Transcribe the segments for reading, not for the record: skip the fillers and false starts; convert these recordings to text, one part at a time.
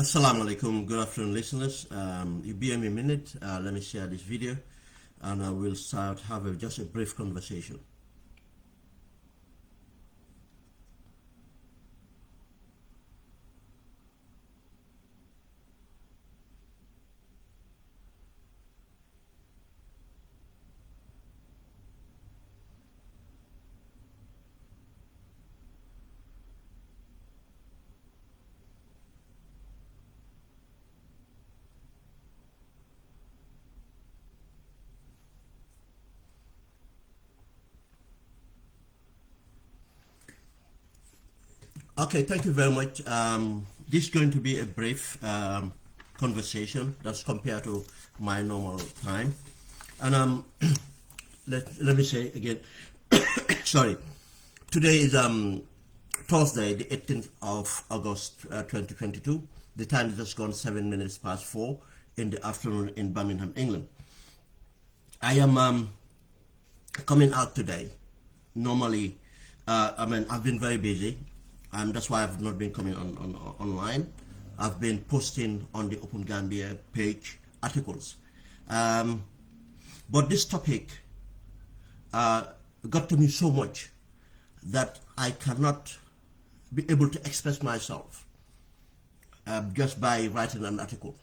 Assalamu alaikum, good afternoon listeners. You bear me a minute, let me share this video and we'll have just a brief conversation. Okay, thank you very much. This is going to be a brief conversation that's compared to my normal time. And let me say again, sorry, today is Thursday, the 18th of August 2022. The time is just gone 7 minutes past 4 in the afternoon in Birmingham, England. I am coming out today. Normally, I've been very busy. That's why I've not been coming online. I've been posting on the Open Gambia page articles. But this topic got to me so much that I cannot be able to express myself just by writing an article.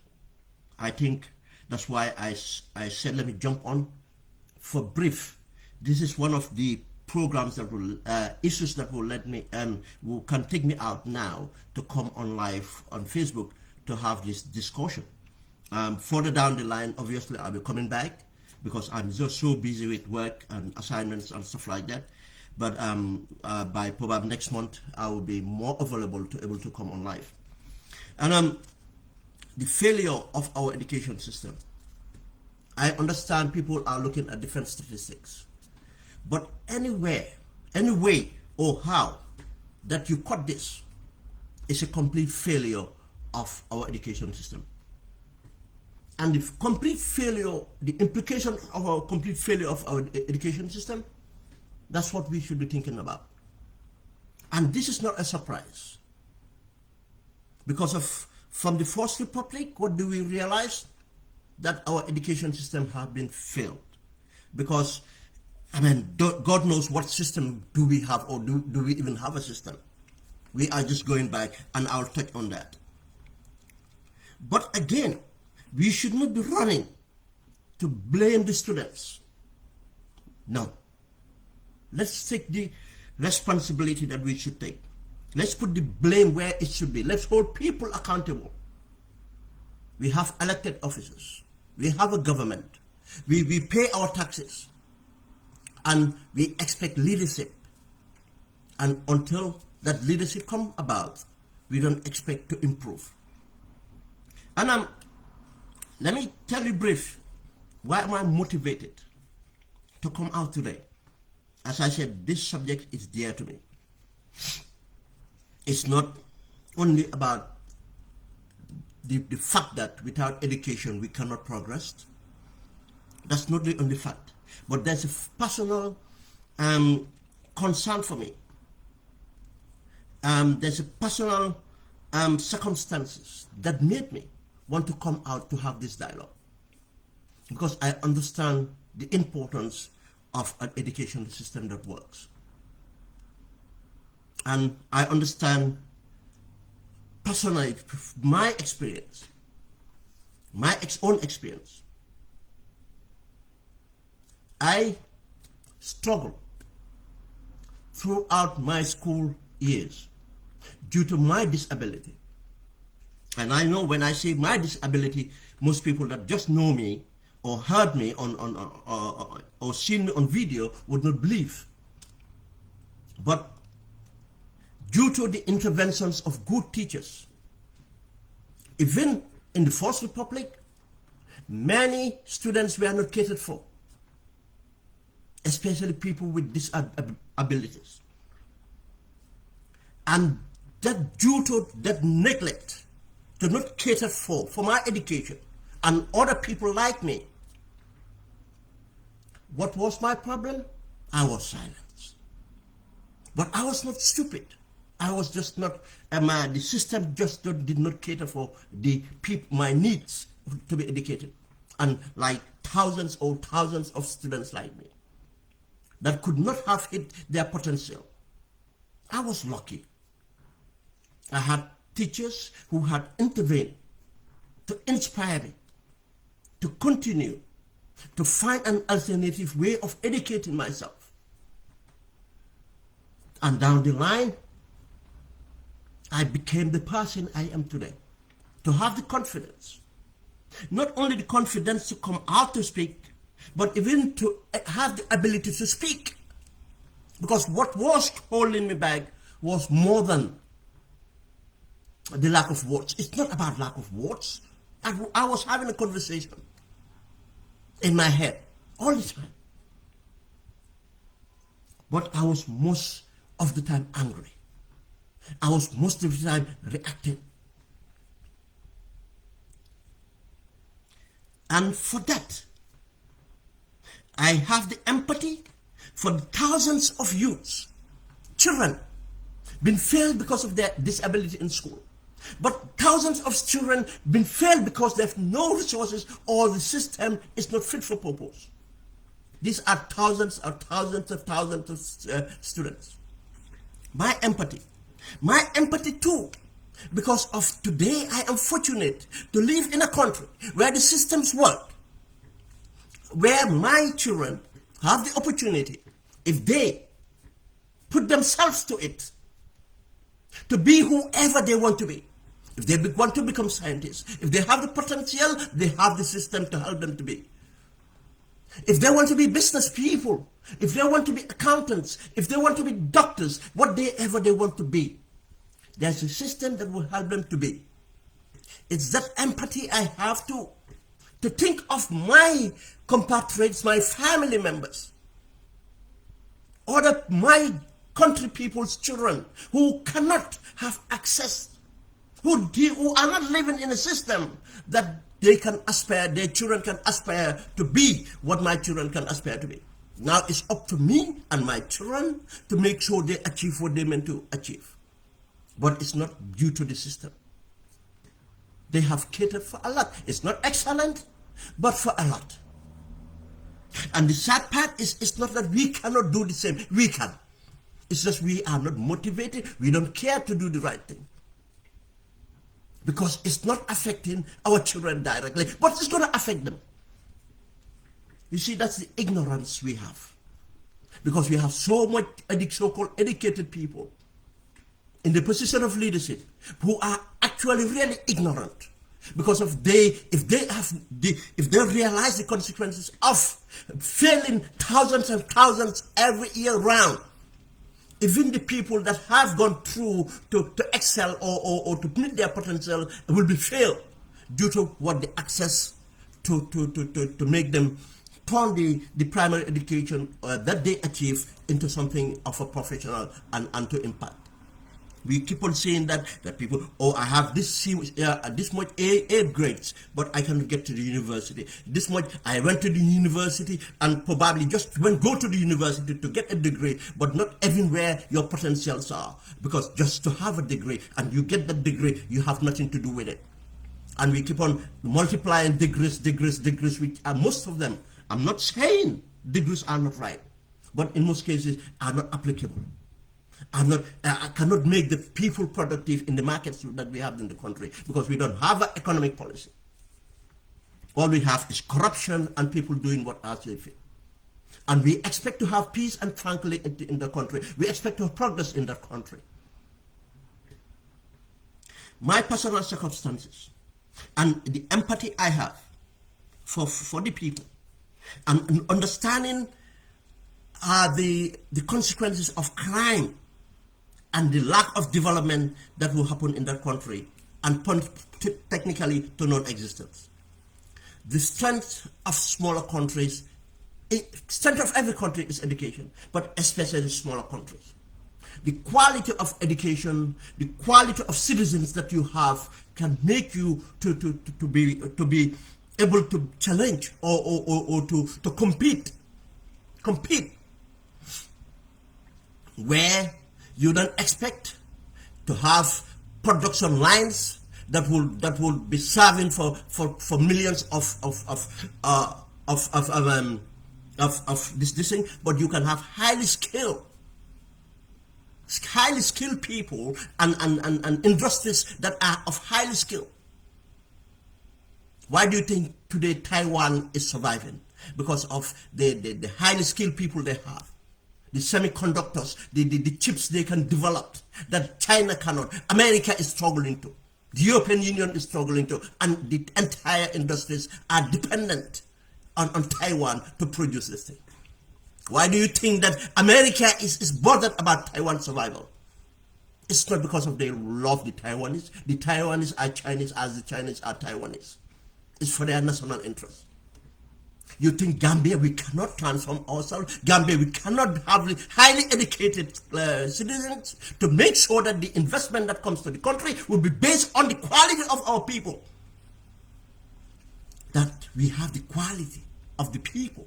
I think that's why I said let me jump on for brief. This is one of the programs that will issues that will let me can take me out now to come on live on Facebook to have this discussion. Further down the line, obviously I'll be coming back because I'm just so busy with work and assignments and stuff like that. But by probably next month I will be more available to able to come on live. And the failure of our education system, I understand people are looking at different statistics. But anywhere, any way or how that you cut this is a complete failure of our education system. And the complete failure, the implication of our complete failure of our education system, that's what we should be thinking about. And this is not a surprise. Because from the First Republic, what do we realize? That our education system has been failed. Because God knows what system do we have, or do we even have a system? We are just going by, and I'll touch on that. But again, we should not be running to blame the students. No. Let's take the responsibility that we should take. Let's put the blame where it should be. Let's hold people accountable. We have elected officers. We have a government. We pay our taxes. And we expect leadership. And until that leadership comes about, we don't expect to improve. And let me tell you brief, why am I motivated to come out today? As I said, this subject is dear to me. It's not only about the fact that without education we cannot progress. That's not the only fact. But there's a personal concern for me. There's a personal circumstances that made me want to come out to have this dialogue. Because I understand the importance of an education system that works. And I understand personally my experience, my own experience. I struggled throughout my school years due to my disability. And I know when I say my disability, most people that just know me or heard me or seen me on video would not believe. But due to the interventions of good teachers, even in the First Republic, many students were not catered for, especially people with disabilities. And that due to that neglect to not cater for my education and other people like me, what was my problem? I was silenced. But I was not stupid. I was just not, the system just did not cater for the people, my needs to be educated. And like thousands of students like me that could not have hit their potential. I was lucky. I had teachers who had intervened to inspire me to continue to find an alternative way of educating myself. And down the line, I became the person I am today. To have the confidence, not only the confidence to come out to speak, but even to have the ability to speak. Because what was holding me back was more than the lack of words. It's not about lack of words. I was having a conversation in my head all the time. But I was most of the time angry. I was most of the time reacting. And for that, I have the empathy for the thousands of youths, children, been failed because of their disability in school. But thousands of children been failed because they have no resources or the system is not fit for purpose. These are thousands of students. My empathy too, because of today I am fortunate to live in a country where the systems work, where my children have the opportunity, if they put themselves to it, to be whoever they want to be. If they want to become scientists, if they have the potential, they have the system to help them to be. If they want to be business people, if they want to be accountants, if they want to be doctors, whatever they want to be, there's a system that will help them to be. It's that empathy I have to think of my compatriots, my family members, or that my country people's children who cannot have access, who are not living in a system that they can aspire, their children can aspire to be what my children can aspire to be. Now it's up to me and my children to make sure they achieve what they meant to achieve. But it's not due to the system. They have catered for a lot. It's not excellent, but for a lot. And the sad part is, it's not that we cannot do the same. We can. It's just we are not motivated. We don't care to do the right thing. Because it's not affecting our children directly, but it's going to affect them. You see, that's the ignorance we have. Because we have so much so-called educated people in the position of leadership who are actually really ignorant. Because if they realize the consequences of failing thousands and thousands every year round, even the people that have gone through to excel or to meet their potential will be failed due to what the access to make them turn the primary education that they achieve into something of a professional and to impact. We keep on saying that people, I have this much A grades, but I cannot get to the university. This much, I went to the university and probably just go to the university to get a degree, but not everywhere your potentials are. Because just to have a degree and you get that degree, you have nothing to do with it. And we keep on multiplying degrees, which are most of them. I'm not saying degrees are not right, but in most cases are not applicable. I cannot make the people productive in the markets that we have in the country because we don't have an economic policy. All we have is corruption and people doing what are they feel. And we expect to have peace and tranquility in the country. We expect to have progress in that country. My personal circumstances and the empathy I have for the people and understanding the consequences of crime and the lack of development that will happen in that country and technically to non-existence. The strength of smaller countries, strength of every country is education, but especially smaller countries. The quality of education, the quality of citizens that you have can make you to be able to challenge or to compete where you don't expect to have production lines that will be serving for millions of this thing, but you can have highly skilled people and industries that are of highly skill. Why do you think today Taiwan is surviving? Because of the highly skilled people they have, the semiconductors, the chips they can develop that China cannot. America is struggling to, the European Union is struggling to, and the entire industries are dependent on Taiwan to produce this thing. Why do you think that America is bothered about Taiwan's survival? It's not because of they love the Taiwanese. The Taiwanese are Chinese as the Chinese are Taiwanese. It's for their national interest. You think Gambia, we cannot transform ourselves? Gambia, we cannot have highly educated citizens to make sure that the investment that comes to the country will be based on the quality of our people. That we have the quality of the people.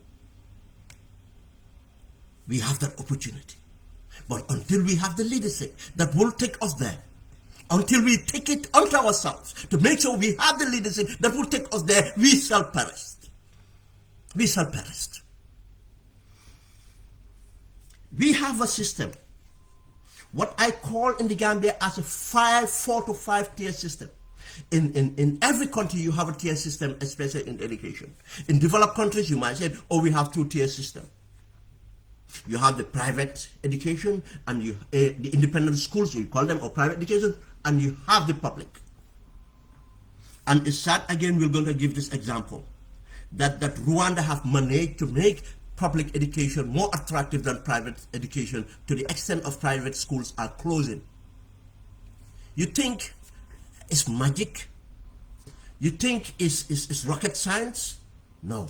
We have that opportunity. But until we have the leadership that will take us there, until we take it onto ourselves to make sure we have the leadership that will take us there, we shall perish. We shall perish. We have a system, what I call in the Gambia as a 4 to 5 tier system. In every country you have a tier system, especially in education. In developed countries you might say, oh, we have 2-tier system. You have the private education and you the independent schools, you call them, or private education, and you have the public. And it's sad, again, we're going to give this example, that Rwanda have managed to make public education more attractive than private education, to the extent of private schools are closing. You think it's magic? You think it's rocket science? No.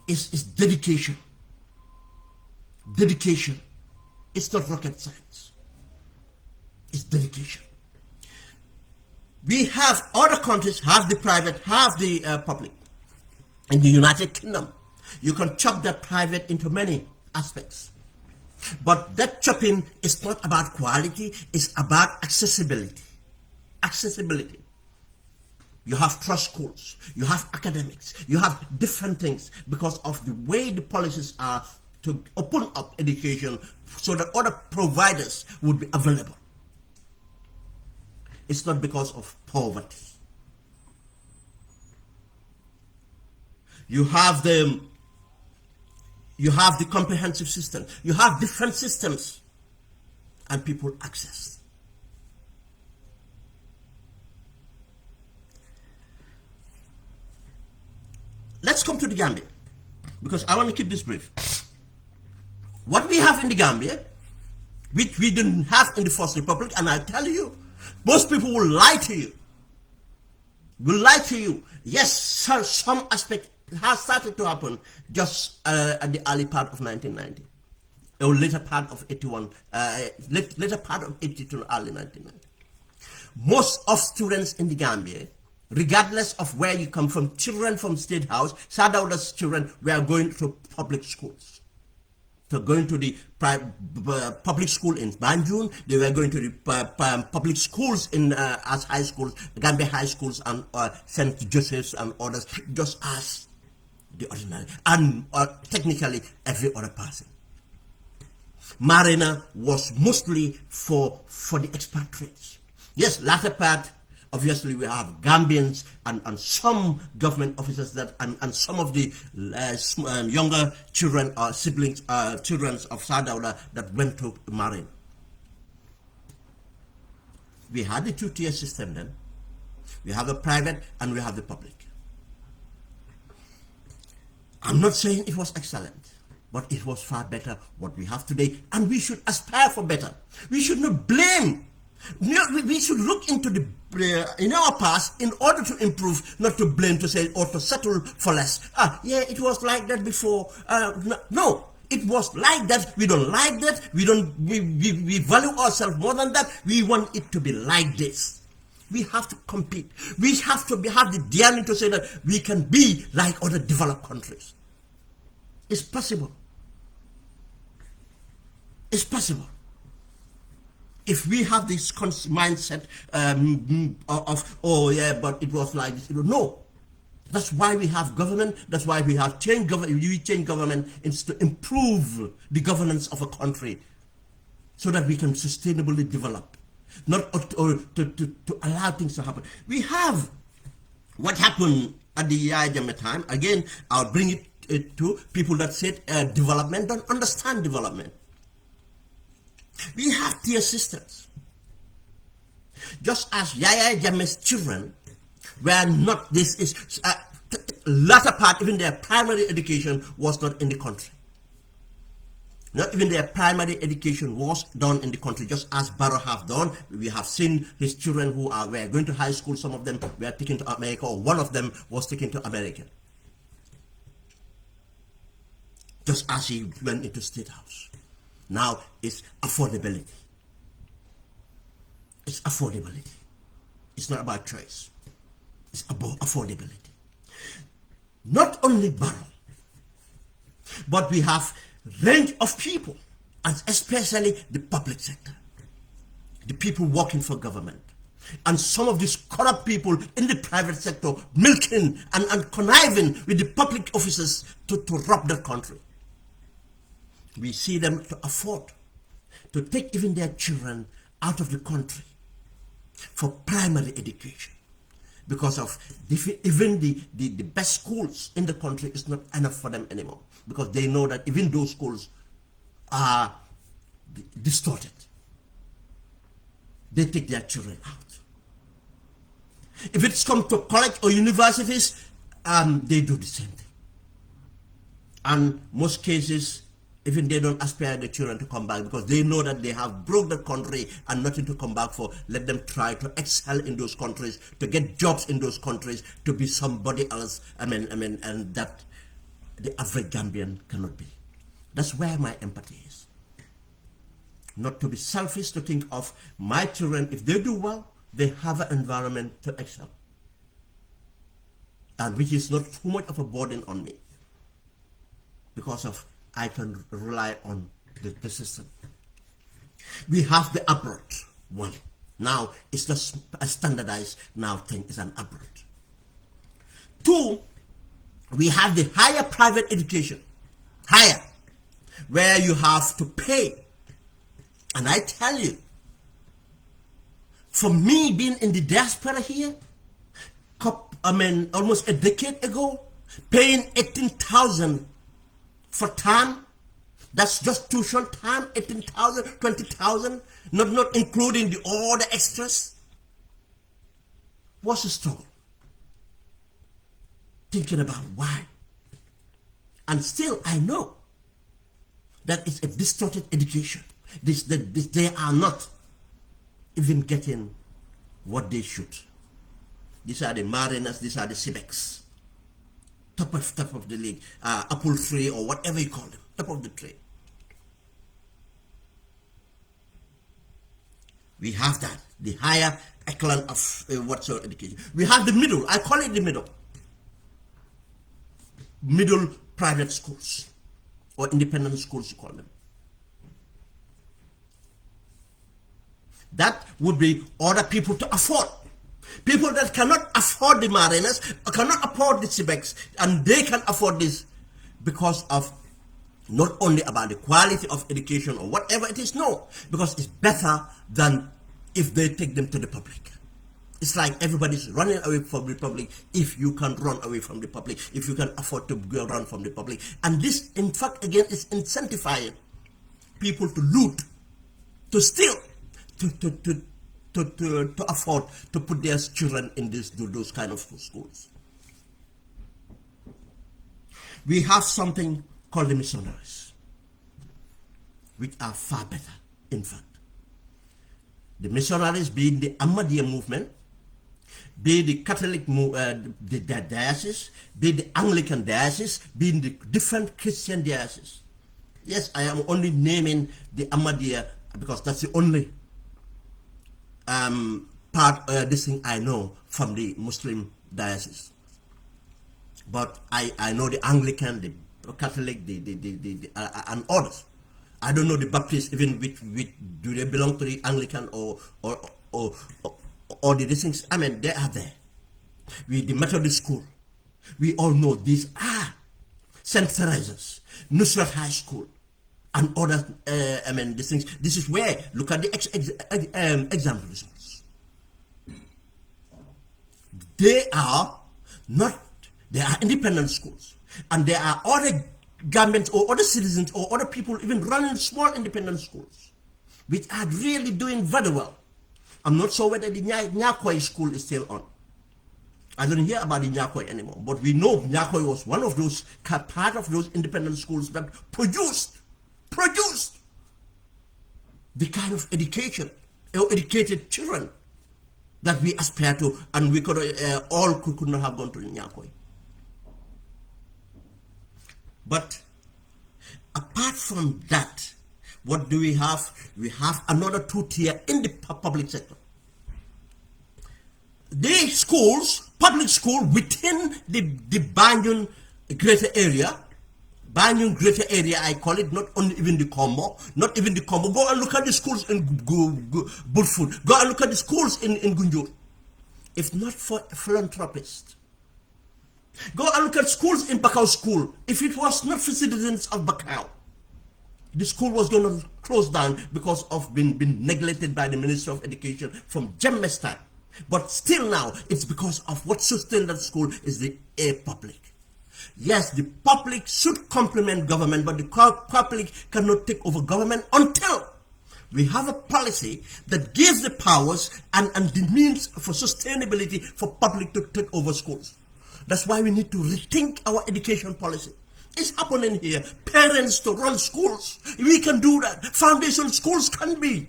It's dedication. Dedication. It's not rocket science. It's dedication. We have other countries have the private, have the public. In the United Kingdom, you can chop that private into many aspects. But that chopping is not about quality, it's about accessibility. Accessibility. You have trust schools, you have academics, you have different things because of the way the policies are to open up education so that other providers would be available. It's not because of poverty. You have the comprehensive system. You have different systems and people access. Let's come to the Gambia, because I want to keep this brief. What we have in the Gambia, which we didn't have in the First Republic, and I tell you, most people will lie to you. Will lie to you. Yes, sir, some aspect has started to happen just at the early part of 1990, or later part of 81, later part of 82, early 1990. Most of students in the Gambia, regardless of where you come from, children from State House, Sadauda's children were going to public schools. So going to the public school in Banjul, they were going to the public schools in as high schools, Gambia high schools and St. Joseph's and others, just as the ordinary, and technically every other person. Marina was mostly for the expatriates. Yes, latter part, obviously we have Gambians and some government officers that and some of the younger children or siblings, children of Sadauda that went to Marine. We had the 2-tier system then. We have the private and we have the public. I'm not saying it was excellent, but it was far better what we have today, and we should aspire for better. We should not blame. We should look into the in our past in order to improve, not to blame, to say, or to settle for less. Yeah, it was like that before. No, it was like that. We don't like that. We value ourselves more than that. We want it to be like this. We have to compete. We have to have the daring to say that we can be like other developed countries. It's possible. It's possible. If we have this mindset of, oh yeah, but it was like this, no. That's why we have government. That's why we have change government. We change government is to improve the governance of a country, so that we can sustainably develop, not or to allow things to happen. We have what happened at the Yahya Jammeh time. Again, I'll bring it to people that said development don't understand development. We have tier systems. Just as Yahya Jammeh's children were not, this is latter part, even their primary education was not in the country. Not even their primary education was done in the country, just as Barrow have done. We have seen his children who were going to high school. Some of them were taken to America, or one of them was taken to America. Just as he went into State House. Now it's affordability. It's affordability. It's not about choice. It's about affordability. Not only Barrow, but we have range of people, and especially the public sector, the people working for government, and some of these corrupt people in the private sector milking and conniving with the public officers to rob the country. We see them to afford to take even their children out of the country for primary education, because of even the best schools in the country is not enough for them anymore, because they know that even those schools are distorted. They take their children out. If it's come to college or universities, they do the same thing. And most cases, even they don't aspire the children to come back, because they know that they have broke the country and nothing to come back for. Let them try to excel in those countries, to get jobs in those countries, to be somebody else. And that the average Gambian cannot be. That's where my empathy is. Not to be selfish, to think of my children, if they do well, they have an environment to excel. And which is not too much of a burden on me, because of I can rely on the system. We have the abroad one. Now it's just a standardized now thing, is an abroad. Two, we have the higher private education, higher, where you have to pay. And I tell you, for me being in the diaspora here, almost a decade ago, paying 18,000 for term, that's just tuition time, 18,000, 20,000, not including all the extras. What's the struggle? Thinking about why. And still I know that it's a distorted education. They are not even getting what they should. These are the Mariners, these are the Cibecs. Top of the league, apple tree or whatever you call them, top of the tree. We have that, the higher echelon of whatsoever education. We have the middle, I call it the middle private schools, or independent schools you call them. That would be other people to afford. People that cannot afford the Mariners, cannot afford the Cibecs, and they can afford this because of not only about the quality of education or whatever it is, no, because it's better than if they take them to the public. It's like everybody's running away from the public. If you can run away from the public, if you can afford to go run from the public. And this, in fact, again, is incentivizing people to loot, to steal, to afford to put their children in those kind of schools. We have something called the missionaries, which are far better, in fact. The missionaries being the Ahmadiyya movement, be the Catholic the diocese, be the Anglican diocese, being the different Christian dioceses. Yes, I am only naming the Ahmadiyya because that's the only part this thing I know from the Muslim diocese. But I know the Anglican, the Catholic, and others. I don't know the Baptists, even which do they belong to the Anglican or, or the things. I mean, they are there. The Methodist school. We all know these are St. Teresa's, Nusrat High School, and other, I mean, these things. This is where, look at the exam results. They are independent schools. And there are other governments or other citizens or other people even running small independent schools, which are really doing very well. I'm not sure whether the Nyakoi school is still on. I don't hear about the Nyakoi anymore, but we know Nyakoi was one of those, part of those independent schools that produced the kind of education, or educated children that we aspire to, and we could could not have gone to Nyakoi. But apart from that, what do we have? We have another two-tier in the public sector. The schools, public school within the Banjul greater area, I call it, not only even the Combo. Go and look at the schools in Burfoot. Go and look at the schools in Gunjur. If not for philanthropists. Go and look at schools in Bakau School. If it was not for citizens of Bakau, the school was going to close down because of being neglected by the Minister of Education from Jemme's time. But still now, it's because of what sustained that school is the public. Yes, the public should complement government, but the public cannot take over government until we have a policy that gives the powers and the means for sustainability for public to take over schools. That's why we need to rethink our education policy. It's happening here. Parents to run schools. We can do that. Foundation schools can be.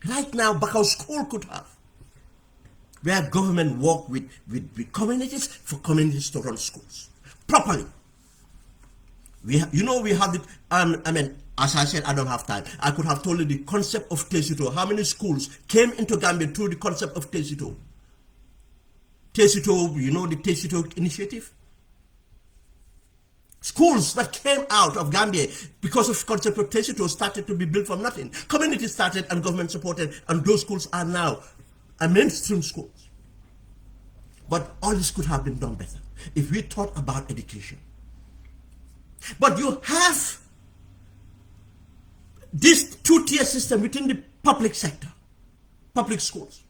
Right now, Bakau School could have. Where government work with communities for communities to run schools properly. We have it. I mean, as I said, I don't have time. I could have told you the concept of Tesito. How many schools came into Gambia through the concept of Tesito? Tesito, the Tesito initiative? Schools that came out of Gambia because of concept of Tesito started to be built from nothing. Community started and government supported, and those schools are now mainstream schools. But all this could have been done better if we thought about education. But you have this two-tier system within the public sector, public schools.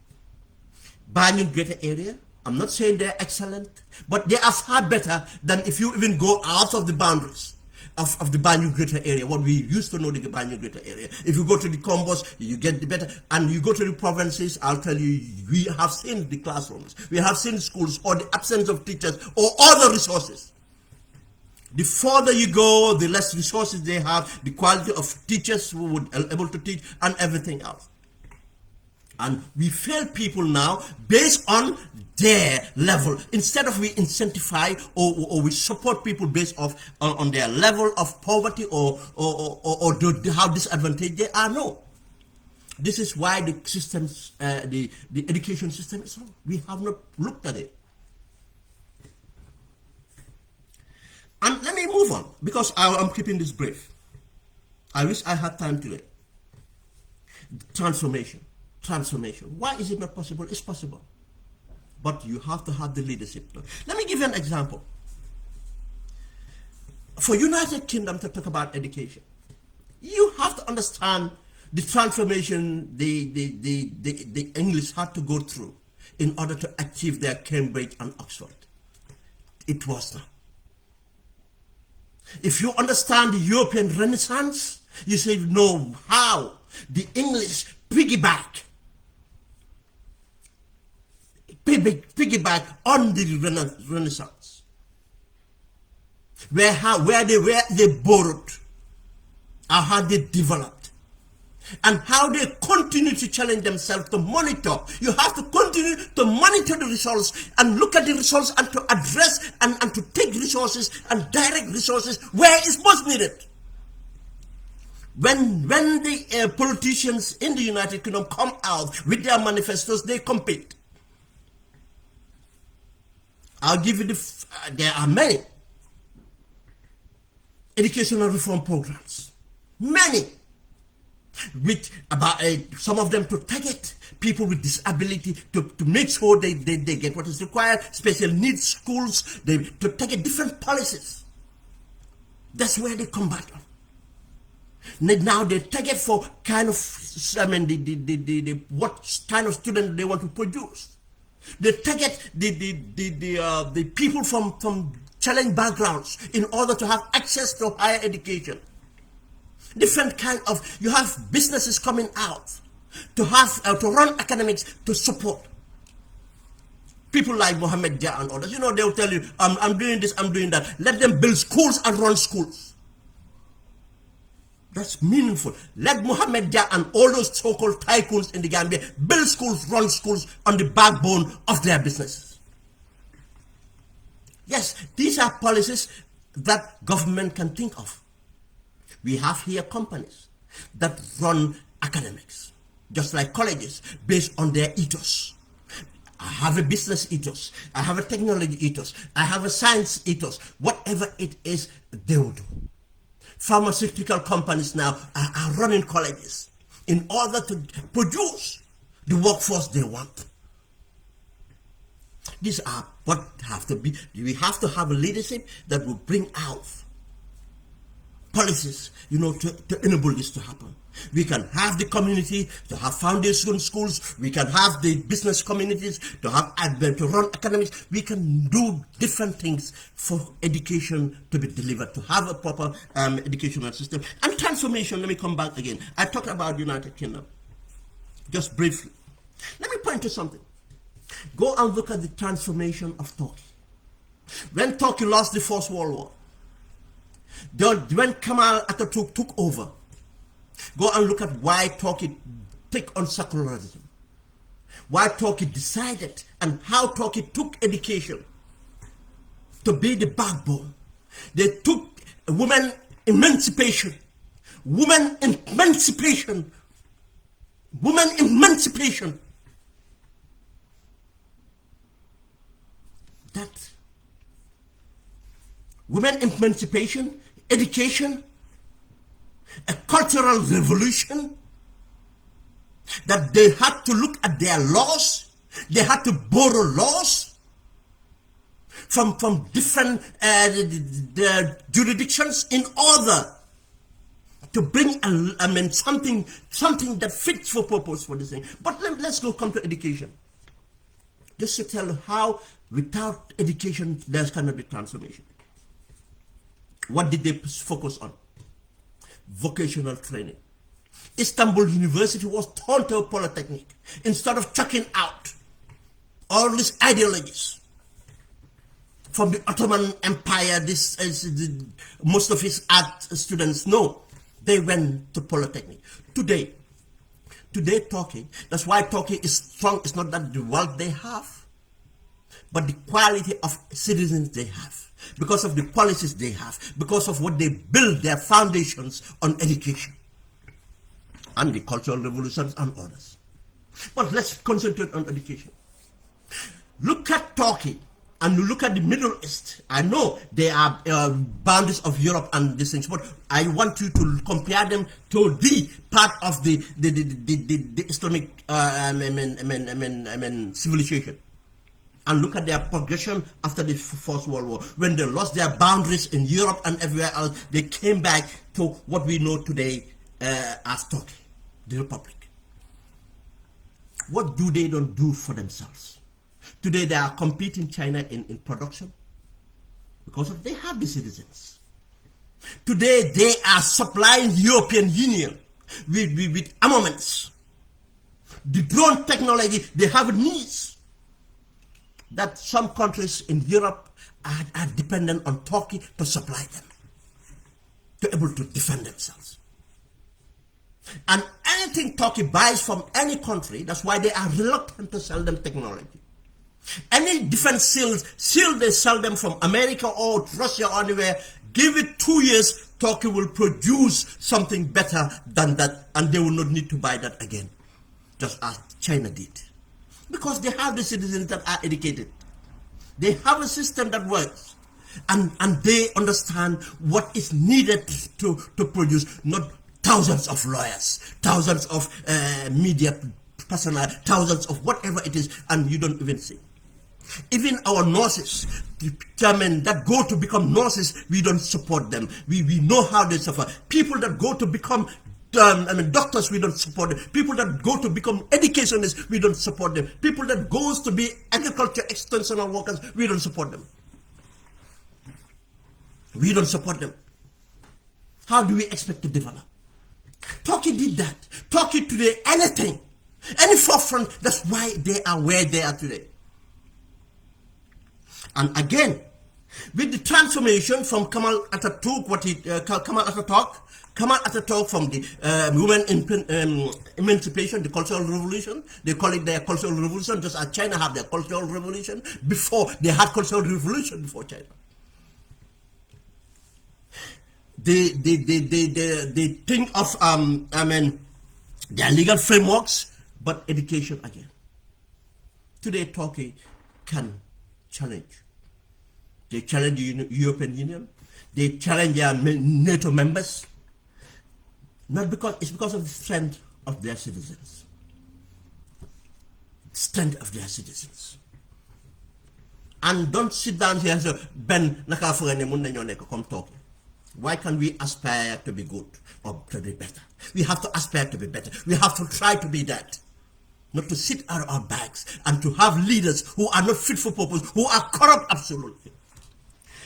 Banjul greater area, I'm not saying they're excellent, but they are far better than if you even go out of the boundaries of the Banjul greater area, what we used to know the Banjul greater area. If you go to the combos, you get the better, and you go to the provinces, I'll tell you, we have seen the classrooms, we have seen schools, or the absence of teachers, or other resources. The further you go, the less resources they have, the quality of teachers who would be able to teach, and everything else. And we fail people now based on their level. Instead of we incentivize or we support people based on their level of poverty or how disadvantaged they are. No. This is why the systems, the education system is wrong. We have not looked at it. And let me move on, because I'm keeping this brief. I wish I had time today. Transformation. Why is it not possible? It's possible. But you have to have the leadership. Let me give you an example. For United Kingdom to talk about education, you have to understand the transformation the English had to go through in order to achieve their Cambridge and Oxford. It was not. If you understand the European Renaissance, you say, no, how the English piggyback on the Renaissance, where they borrowed, and how they developed, and how they continue to challenge themselves to monitor. You have to continue to monitor the results and look at the results and to address and to take resources and direct resources where it's most needed. When the politicians in the United Kingdom come out with their manifestos, they compete. I'll give you there are many educational reform programs. Many. With about some of them to target people with disability to make sure they get what is required, special needs schools, to target different policies. That's where they combat them. Now they target for kind of, what kind of student they want to produce. They target the people from challenged backgrounds in order to have access to higher education. Different kind of, you have businesses coming out to have to run academics to support people like Mohammed Dia and others. They'll tell you, I'm doing this, I'm doing that. Let them build schools and run schools. That's meaningful. Let Mohammed Dia and all those so-called tycoons in the Gambia build schools, run schools on the backbone of their businesses. Yes, these are policies that government can think of. We have here companies that run academics, just like colleges, based on their ethos. I have a business ethos, I have a technology ethos, I have a science ethos. Whatever it is, they will do. Pharmaceutical companies now are running colleges in order to produce the workforce they want. These are what have to be. We have to have a leadership that will bring out policies, to enable this to happen. We can have the community to have foundation schools. We can have the business communities to have to run academics. We can do different things for education to be delivered, to have a proper educational system and transformation. Let me come back again. I talked about United Kingdom just briefly. Let me point to something. Go and look at the transformation of Turkey. When Turkey lost the First World War, when Kemal Atatürk took over, go and look at why Turkey took on secularism, why Turkey decided and how Turkey took education to be the backbone. They took women emancipation, women emancipation, women emancipation. That women emancipation, education, a cultural revolution, that they had to look at their laws, they had to borrow laws from different jurisdictions in order to bring something that fits for purpose for this thing. But let's come to education. Just to tell you how without education there cannot be transformation. What did they focus on? Vocational training. Istanbul University was turned to a polytechnic instead of chucking out all these ideologies from the Ottoman Empire. Most of his art students know they went to polytechnic. Today Turkey, that's why Turkey is strong. It's not that the wealth they have, but the quality of citizens they have, because of the policies they have, because of what they build their foundations on education and the cultural revolutions and others. But let's concentrate on education. Look at Turkey and you look at the Middle East. I know they are boundaries of Europe and these things, but I want you to compare them to the part of the Islamic civilization. And look at their progression after the First World War. When they lost their boundaries in Europe and everywhere else, they came back to what we know today as Turkey, the Republic. What do they don't do for themselves? Today they are competing China in production because they have the citizens. Today they are supplying the European Union with armaments. The drone technology, they have needs that some countries in Europe are dependent on Turkey to supply them, to be able to defend themselves. And anything Turkey buys from any country, that's why they are reluctant to sell them technology. Any defense seal they sell them from America or Russia or anywhere, give it 2 years, Turkey will produce something better than that, and they will not need to buy that again, just as China did. Because they have the citizens that are educated. They have a system that works. And they understand what is needed to produce, not thousands of lawyers, thousands of media personnel, thousands of whatever it is, and you don't even see. Even our nurses, that go to become nurses, we don't support them. We know how they suffer. People that go to become doctors, we don't support them. People that go to become educationists, we don't support them. People that goes to be agriculture extensional workers, we don't support them. We don't support them. How do we expect to develop? Turkey did that. Turkey today, anything, any forefront, that's why they are where they are today. And again, with the transformation from Kemal Atatürk from the women emancipation, the cultural revolution, they call it their cultural revolution, just as China have their cultural revolution. Before, they had cultural revolution before China. They think of their legal frameworks, but education again. Today, Turkey can challenge. They challenge the European Union. They challenge their NATO members. Not because, it's because of the strength of their citizens. Strength of their citizens. And don't sit down here and say, Ben, come talk. Why can't we aspire to be good or to be better? We have to aspire to be better. We have to try to be that. Not to sit out our bags and to have leaders who are not fit for purpose, who are corrupt absolutely.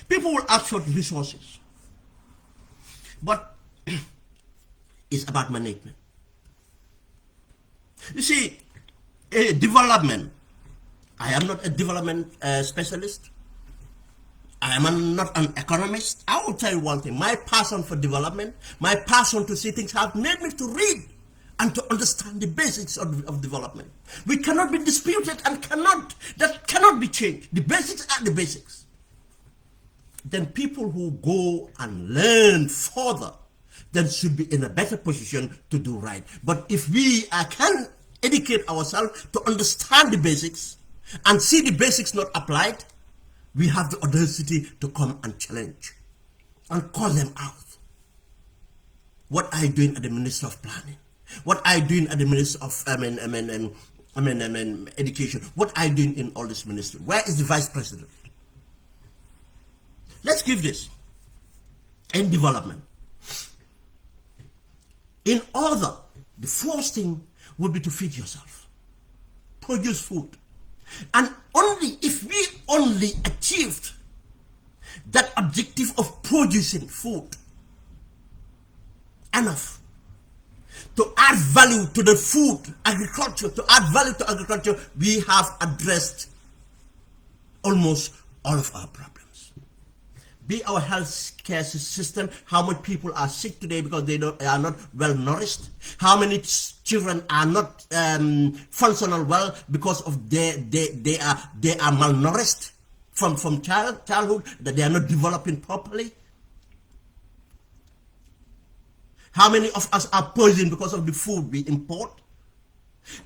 People will ask for resources. But it's about management. You see, development. I am not a development specialist. I am not an economist. I will tell you one thing. My passion for development, my passion to see things have made me to read and to understand the basics of development. We cannot be disputed and that cannot be changed. The basics are the basics. Then people who go and learn further, then should be in a better position to do right. But if we can educate ourselves to understand the basics and see the basics not applied, we have the audacity to come and challenge and call them out. What are you doing at the Minister of Planning? What are you doing at the Minister of Education? What are you doing in all this ministry? Where is the Vice President? Let's give this in development. In order, the first thing would be to feed yourself, produce food. And only if we only achieved that objective of producing food enough to add value to the food, agriculture, to add value to agriculture, we have addressed almost all of our problems. Be our health care system, how much people are sick today because they are not well nourished, how many children are not functional well because of they are malnourished from childhood, that they are not developing properly. How many of us are poisoned because of the food we import?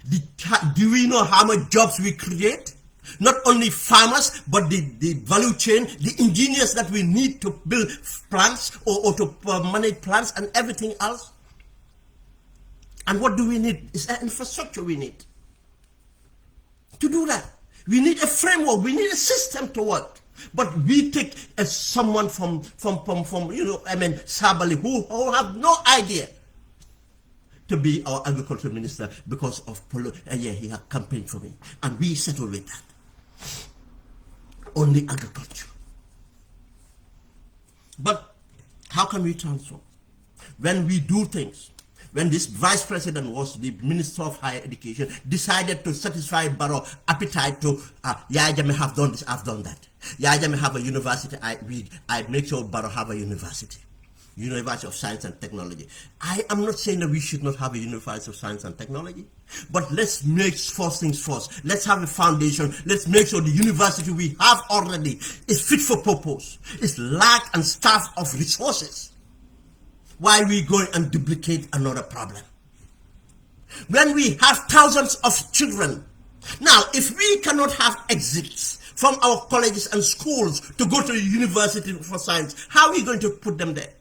Do we know how much jobs we create? Not only farmers, but the value chain, the engineers that we need to build plants or to manage plants and everything else. And what do we need? It's an infrastructure we need. To do that, we need a framework, we need a system to work. But we take someone from Sabali who have no idea to be our agriculture minister because of he had campaigned for me. And we settle with that. Only agriculture. But how can we transform? When we do things, when this vice president was the Minister of Higher Education, decided to satisfy Barrow appetite to, Yaya Jammeh have done this, I've done that. Yaya Jammeh have a university, I make sure Barrow have a university. University of Science and Technology. I am not saying that we should not have a University of Science and Technology, but let's make first things first. Let's have a foundation. Let's make sure the university we have already is fit for purpose. It's lack and starved of resources. Why are we going and duplicate another problem? When we have thousands of children. Now, if we cannot have exits from our colleges and schools to go to the university for science, how are we going to put them there?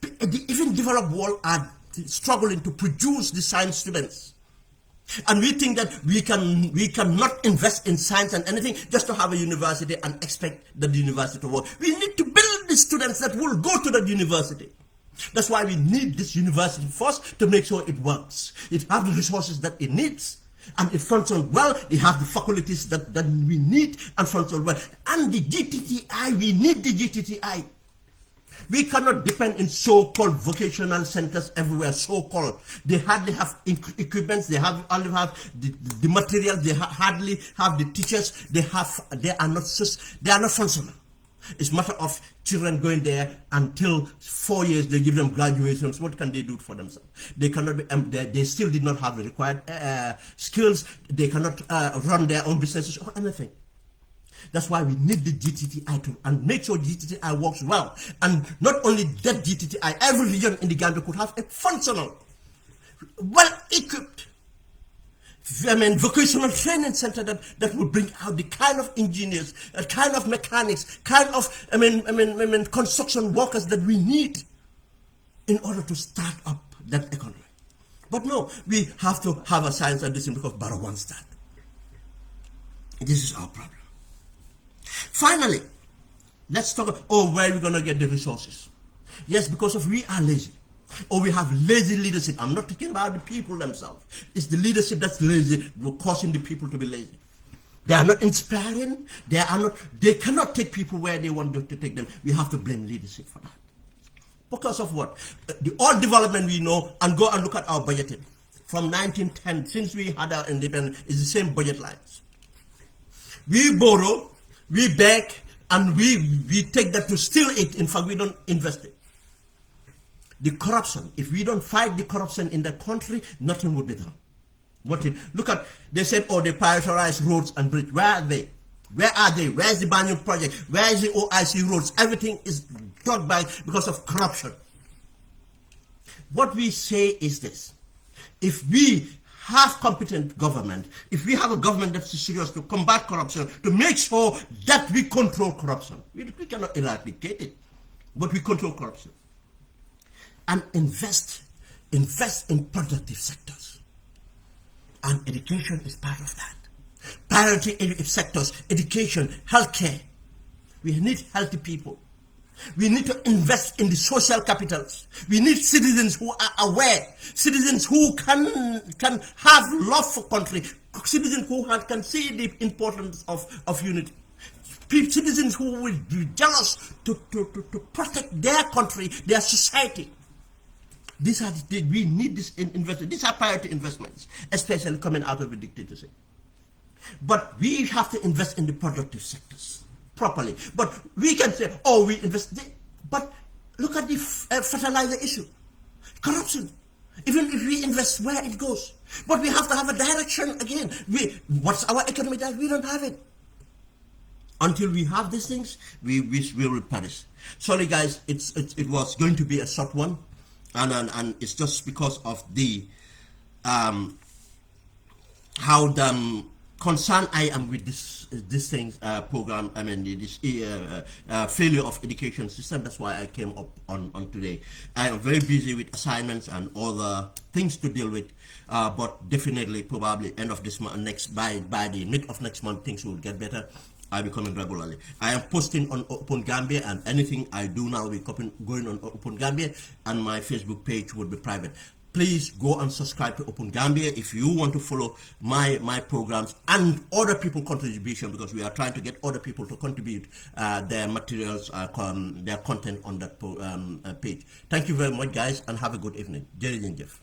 The even developed world are struggling to produce the science students. And we think that we cannot invest in science and anything just to have a university and expect that the university to work. We need to build the students that will go to that university. That's why we need this university first, to make sure it works. It has the resources that it needs, and it functions well. It has the faculties that we need and functions well. And the GTTI, we need the GTTI. We cannot depend in so-called vocational centers everywhere, so-called. They hardly have equipments, they only have the materials, they hardly have the teachers, they are not functional. It's a matter of children going there until 4 years, they give them graduations. What can they do for themselves? They cannot be, they still did not have the required skills. They cannot run their own businesses or anything. That's why we need the GTTI to and make sure GTTI works well. And not only that GTTI, every region in the Gambia could have a functional, well-equipped, vocational training center that will bring out the kind of engineers, kind of mechanics, kind of construction workers that we need in order to start up that economy. But no, we have to have a science and discipline because Barrow wants that. This is our problem. Finally, let's talk about where we're going to get the resources. Yes, because we are lazy. Or we have lazy leadership. I'm not talking about the people themselves. It's the leadership that's lazy, causing the people to be lazy. They are not inspiring. They cannot take people where they want to take them. We have to blame leadership for that. Because of what? The old development we know, and go and look at our budgeting. From 1910, since we had our independence, it's the same budget lines. We borrow, we beg, and we take that to steal it. In fact, we don't invest it. The corruption, if we don't fight the corruption in the country, nothing would be done. Look at, they said, they prioritize roads and bridges. Where are they? Where are they? Where's the Banyu project? Where is the OIC roads? Everything is brought back because of corruption. What we say is this: if we have competent government, if we have a government that's serious to combat corruption, to make sure that we control corruption, we cannot eradicate it, but we control corruption. And invest in productive sectors. And education is part of that. Priority sectors, education, healthcare. We need healthy people. We need to invest in the social capitals. We need citizens who are aware, citizens who can have love for country, citizens who can see the importance of unity. Citizens who will be jealous to protect their country, their society. We need this investment. These are priority investments, especially coming out of the dictatorship. But we have to invest in the productive sectors properly. But we can say, we invest. But look at the fertilizer issue, corruption. Even if we invest, where it goes. But we have to have a direction again. What's our economy that we don't have it? Until we have these things, we will perish. Sorry, guys, it was going to be a short one. And it's just because of the how the concerned I am with this thing program. I mean this failure of education system. That's why I came up on today. I am very busy with assignments and other things to deal with. But definitely, probably end of this month, by the mid of next month, things will get better. I'll be coming regularly. I am posting on Open Gambia, and anything I do now will be going on Open Gambia, and my Facebook page will be private. Please go and subscribe to Open Gambia if you want to follow my programs and other people's contribution, because we are trying to get other people to contribute their materials, their content on that page. Thank you very much, guys, and have a good evening. Jerry Jeff.